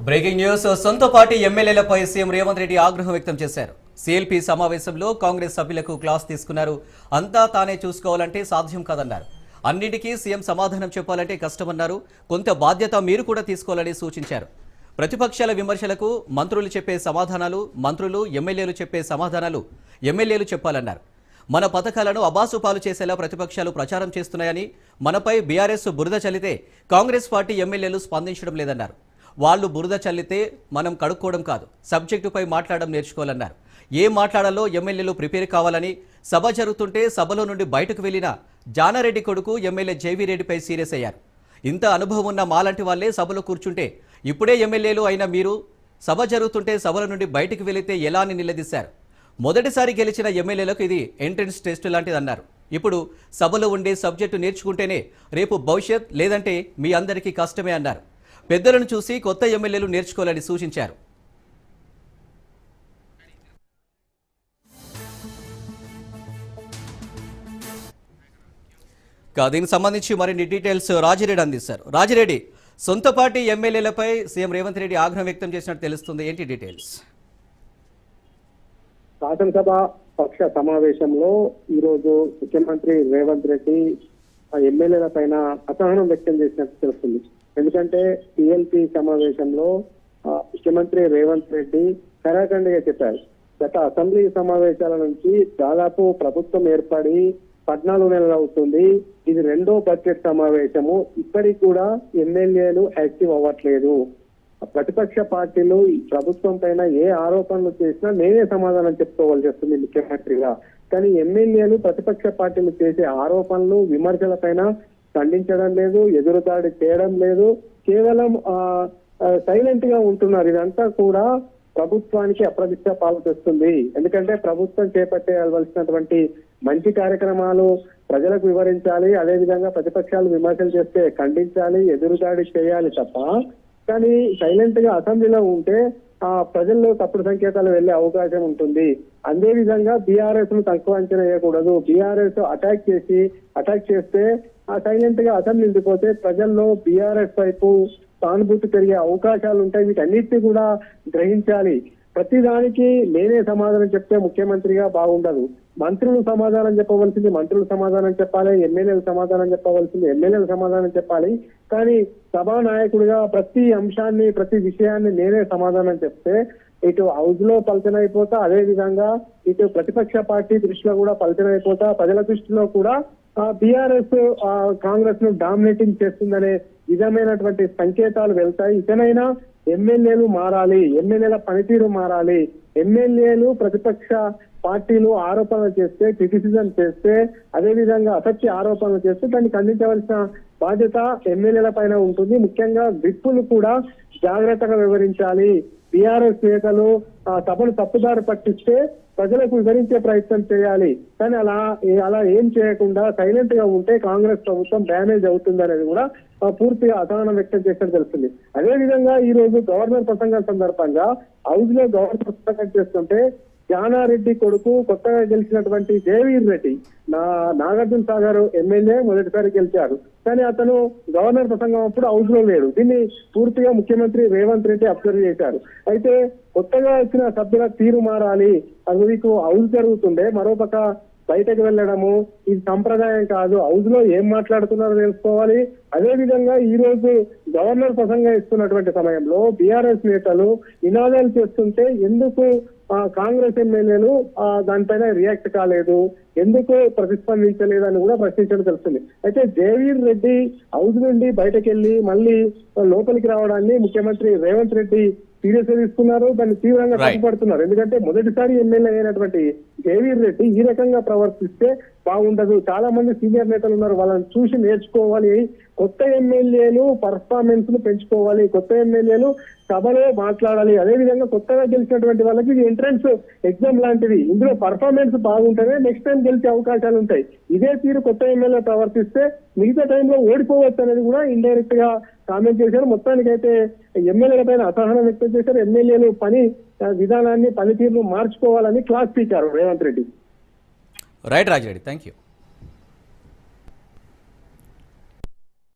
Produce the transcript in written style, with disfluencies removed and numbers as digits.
Breaking news. సొంత party ఎమ్మెల్యేలపై CM Revanth Reddy ఆగ్రహం వ్యక్తం చేశారు. సీఎల్పీ సమావేశంలో కాంగ్రెస్ సభ్యులకు క్లాస్ తీసుకున్నారు. అంతా తానే చూసుకోవాలంటే సాధ్యం కాదన్నారు. అన్నిటికీ సీఎం సమాధానం చెప్పాలంటే కష్టమన్నారు. కొంత బాధ్యత మీరు కూడా తీసుకోవాలని సూచించారు. ప్రతిపక్షాల విమర్శలకు మంత్రులు చెప్పే సమాధానాలు మంత్రులు, ఎమ్మెల్యేలు చెప్పే సమాధానాలు ఎమ్మెల్యేలు చెప్పాలన్నారు. మన పథకాలను అబాసుపాలు చేసేలా ప్రతిపక్షాలు ప్రచారం చేస్తున్నాయని, మనపై బీఆర్ఎస్ బురద చల్లితే కాంగ్రెస్ పార్టీ ఎమ్మెల్యేలు స్పందించడం లేదన్నారు. వాళ్ళు బురద చల్లితే మనం కడుక్కోవడం కాదు, సబ్జెక్టుపై మాట్లాడడం నేర్చుకోవాలన్నారు. ఏం మాట్లాడాలో ఎమ్మెల్యేలు ప్రిపేర్ కావాలని, సభ జరుగుతుంటే సభలో నుండి బయటకు వెళ్లిన జానారెడ్డి కొడుకు ఎమ్మెల్యే జేవీ రెడ్డిపై సీరియస్ అయ్యారు. ఇంత అనుభవం ఉన్న మాలాంటి వాళ్లే సభలో కూర్చుంటే ఇప్పుడే ఎమ్మెల్యేలు అయిన మీరు సభ జరుగుతుంటే సభల నుండి బయటకు వెళితే ఎలా అని నిలదీశారు. మొదటిసారి గెలిచిన ఎమ్మెల్యేలకు ఇది ఎంట్రన్స్ టెస్ట్ లాంటిదన్నారు. ఇప్పుడు సభలో ఉండే సబ్జెక్టు నేర్చుకుంటేనే రేపు భవిష్యత్, లేదంటే మీ అందరికీ కష్టమే అన్నారు. పెద్దలను చూసి కొత్త ఎమ్మెల్యేలు నేర్చుకోవాలని సూచించారు. దీనికి సంబంధించి మరిన్ని డీటెయిల్స్ రాజిరెడ్డి అందిస్తారు. రాజిరెడ్డి, సొంత పార్టీ ఎమ్మెల్యేలపై సీఎం రేవంత్ రెడ్డి ఆగ్రహం వ్యక్తం చేసినట్టు తెలుస్తుంది, ఏంటి డీటెయిల్స్? శాసనసభ పక్ష సమావేశంలో ఈరోజు ముఖ్యమంత్రి రేవంత్ రెడ్డి ఎమ్మెల్యేల పైన అసహనం వ్యక్తం చేసినట్టు తెలుస్తుంది. ఎందుకంటే టీఎల్పీ సమావేశంలో ముఖ్యమంత్రి రేవంత్ రెడ్డి ఖరాఖండిగా చెప్పారు, గత అసెంబ్లీ సమావేశాల నుంచి దాదాపు ప్రభుత్వం ఏర్పడి 14 నెలలు అవుతుంది, ఇది రెండో బడ్జెట్ సమావేశము, ఇప్పటికి కూడా ఎమ్మెల్యేలు యాక్టివ్ అవ్వట్లేదు. ప్రతిపక్ష పార్టీలు ఈ ప్రభుత్వం పైన ఏ ఆరోపణలు చేసినా నేనే సమాధానం చెప్పుకోవాల్సి వస్తుంది ముఖ్యమంత్రిగా. కానీ ఎమ్మెల్యేలు ప్రతిపక్ష పార్టీలు చేసే ఆరోపణలు, విమర్శల పైన ఖండించడం లేదు, ఎదురుదాడి చేయడం లేదు, కేవలం సైలెంట్ గా ఉంటున్నారు. ఇదంతా కూడా ప్రభుత్వానికి అప్రదిష్ట పాలు తెస్తుంది. ఎందుకంటే ప్రభుత్వం చేపట్టేయవలసినటువంటి మంచి కార్యక్రమాలు ప్రజలకు వివరించాలి, అదేవిధంగా ప్రతిపక్షాలు విమర్శలు చేస్తే ఖండించాలి, ఎదురుదాడి చేయాలి తప్ప, కానీ సైలెంట్ గా అసెంబ్లీలో ఉంటే ప్రజల్లో తప్పుడు సంకేతాలు వెళ్లే అవకాశం ఉంటుంది. అదే విధంగా బీఆర్ఎస్ ను తక్కువ అంచనా వేయకూడదు. బీఆర్ఎస్ అటాక్ చేస్తే సైలెంట్ గా అసెంబ్లీ ఉండిపోతే ప్రజల్లో బీఆర్ఎస్ వైపు సానుభూతి పెరిగే అవకాశాలు ఉంటాయి. వీటన్నిటిని కూడా గ్రహించాలి. ప్రతిదానికి నేనే సమాధానం చెప్తే ముఖ్యమంత్రిగా బాగుండదు. మంత్రులు సమాధానం చెప్పవలసింది మంత్రులు సమాధానం చెప్పాలి, ఎమ్మెల్యేలు సమాధానం చెప్పవలసింది ఎమ్మెల్యేలు సమాధానం చెప్పాలి. కానీ సభా నాయకుడిగా ప్రతి అంశాన్ని, ప్రతి విషయాన్ని నేనే సమాధానం చెప్తే ఇటు హౌస్ లో పలచనైపోతా, అదే విధంగా ఇటు ప్రతిపక్ష పార్టీ దృష్టిలో కూడా పలచనైపోతా, ప్రజల దృష్టిలో కూడా బీఆర్ఎస్ కాంగ్రెస్ ను డామినేటింగ్ చేస్తుందనే విధమైనటువంటి సంకేతాలు వెళ్తాయి. ఇకనైనా ఎమ్మెల్యేలు మారాలి, ఎమ్మెల్యేల పనితీరు మారాలి. ఎమ్మెల్యేలు ప్రతిపక్ష పార్టీలు ఆరోపణలు చేస్తే, క్రిటిసిజం చేస్తే, అదేవిధంగా అసత్య ఆరోపణలు చేస్తే దాన్ని ఖండించవలసిన బాధ్యత ఎమ్మెల్యేల పైన ఉంటుంది. ముఖ్యంగా విప్పులు కూడా జాగ్రత్తగా వివరించాలి. బీఆర్ఎస్ నేతలు సభను తప్పుదారి పట్టిస్తే ప్రజలకు వివరించే ప్రయత్నం చేయాలి. కానీ అలా ఏం చేయకుండా సైలెంట్ గా ఉంటే కాంగ్రెస్ ప్రభుత్వం డ్యామేజ్ అవుతుంది అనేది కూడా పూర్తిగా అసహనం వ్యక్తం చేసినట్టు తెలుస్తుంది. అదే విధంగా ఈ రోజు గవర్నర్ ప్రసంగం సందర్భంగా హౌస్ లో గవర్నర్ ప్రసంగం చేస్తుంటే జానారెడ్డి కొడుకు కొత్తగా గెలిచినటువంటి జేవీ రెడ్డి నాగార్జున సాగర్ ఎమ్మెల్యే మొదటిసారి గెలిచారు. కానీ అతను గవర్నర్ ప్రసంగం అప్పుడు హౌస్ లో లేడు. దీన్ని పూర్తిగా ముఖ్యమంత్రి రేవంత్ రెడ్డి అబ్జర్వ్ చేశారు. అయితే కొత్తగా వచ్చిన సభ్యుల తీరు మారాలి. అది మీకు హౌస్ జరుగుతుండే మరోపక్క బయటకు వెళ్ళడము ఇది సంప్రదాయం కాదు. హౌస్ లో ఏం మాట్లాడుతున్నారో తెలుసుకోవాలి. అదే విధంగా ఈ రోజు గవర్నర్ ప్రసంగం ఇస్తున్నటువంటి సమయంలో బీఆర్ఎస్ నేతలు నినాదాలు చేస్తుంటే ఎందుకు కాంగ్రెస్ ఎమ్మెల్యేలు దానిపైన రియాక్ట్ కాలేదు, ఎందుకు ప్రతిస్పందించలేదు అని కూడా ప్రశ్నించడం తెలుస్తుంది. అయితే జేవీ రెడ్డి హౌస్ నుండి బయటకెళ్లి మళ్ళీ లోపలికి రావడాన్ని ముఖ్యమంత్రి రేవంత్ రెడ్డి సీరియస్ గా తీసుకున్నారు, దాన్ని తీవ్రంగా తప్పుపడుతున్నారు. ఎందుకంటే మొదటిసారి ఎమ్మెల్యే అయినటువంటి జేవీ రెడ్డి ఈ రకంగా ప్రవర్తిస్తే బాగుండదు. చాలా మంది సీనియర్ నేతలు ఉన్నారు, వాళ్ళని చూసి నేర్చుకోవాలి. కొత్త ఎమ్మెల్యేలు పర్ఫార్మెన్స్ ను పెంచుకోవాలి, కొత్త ఎమ్మెల్యేలు సభలో మాట్లాడాలి. అదే విధంగా కొత్తగా గెలిచినటువంటి వాళ్ళకి ఇది ఎంట్రన్స్ ఎగ్జామ్ లాంటిది. ఇందులో పర్ఫార్మెన్స్ బాగుంటేనే నెక్స్ట్ టైం గెలిచే అవకాశాలు ఉంటాయి. ఇదే తీరు కొత్త ఎమ్మెల్యే ప్రవర్తిస్తే మిగతా టైంలో ఓడిపోవచ్చు అనేది కూడా ఇండైరెక్ట్ గా కామెంట్ చేశారు. మొత్తానికైతే ఎమ్మెల్యేల పైన అసహనం వ్యక్తం చేశారు. ఎమ్మెల్యేలు పని విధానాన్ని, పనితీరును మార్చుకోవాలని క్లాస్ పీకారు Revanth Reddy. Right Rajireddy, thank you.